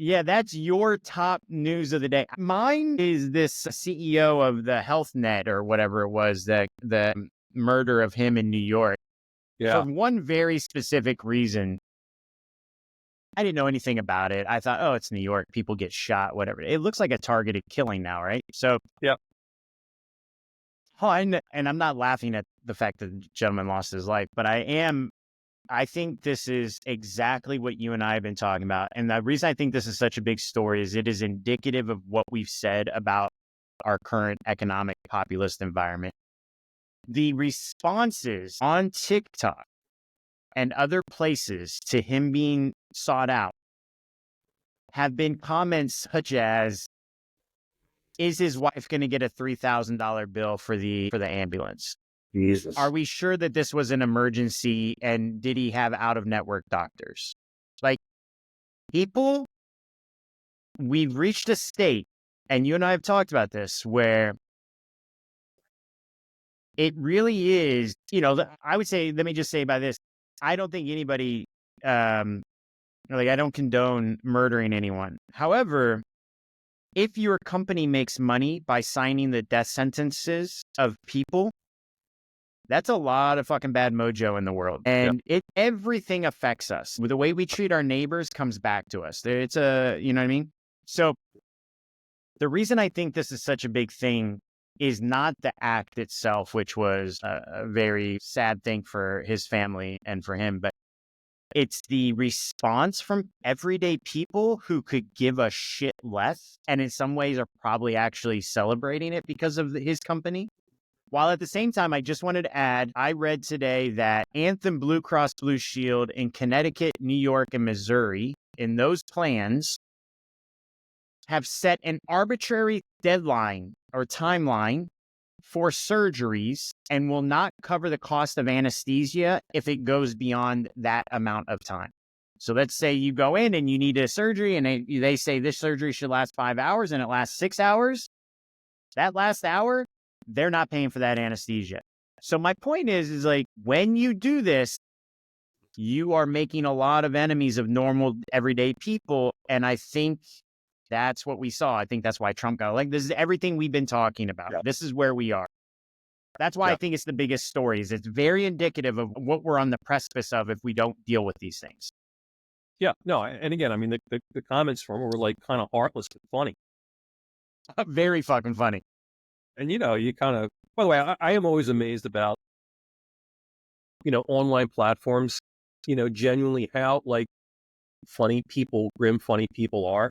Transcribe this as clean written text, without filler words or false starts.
Yeah, that's your top news of the day. Mine is this CEO of the Health Net or whatever it was, the murder of him in New York. For Yeah. one very specific reason, I didn't know anything about it. I thought, oh, it's New York. People get shot, whatever. It looks like a targeted killing now, right? So, Yep. and I'm not laughing at the fact that the gentleman lost his life, but I think this is exactly what you and I have been talking about. And the reason I think this is such a big story is it is indicative of what we've said about our current economic populist environment. The responses on TikTok and other places to him being sought out have been comments such as, is his wife going to get a $3,000 bill for the ambulance? Are Jesus. we sure that this was an emergency, and did he have out of network doctors? Like, people, we've reached a state, and you and I have talked about this, where it really is, I would say, let me just say by this, I don't think anybody, I don't condone murdering anyone. However, if your company makes money by signing the death sentences of people, that's a lot of fucking bad mojo in the world. Yep. And everything affects us. The way we treat our neighbors comes back to us. You know what I mean? So the reason I think this is such a big thing is not the act itself, which was a very sad thing for his family and for him, but it's the response from everyday people who could give a shit less, and in some ways are probably actually celebrating it because of his company. While at the same time, I just wanted to add, I read today that Anthem Blue Cross Blue Shield in Connecticut, New York, and Missouri, in those plans, have set an arbitrary deadline or timeline for surgeries and will not cover the cost of anesthesia if it goes beyond that amount of time. So let's say you go in and you need a surgery, and they say this surgery should last 5 hours and it lasts 6 hours. That last hour, they're not paying for that anesthesia. So my point is like, when you do this, you are making a lot of enemies of normal everyday people. And I think that's what we saw. I think that's why Trump got elected. This is everything we've been talking about. Yep. This is where we are. That's why I Yep. think it's the biggest stories. It's very indicative of what we're on the precipice of if we don't deal with these things. Yeah. No. And again, I mean, the comments from him were like kind of heartless and funny. Very fucking funny. And, you kind of, by the way, I am always amazed about, online platforms, genuinely how like grim funny people are.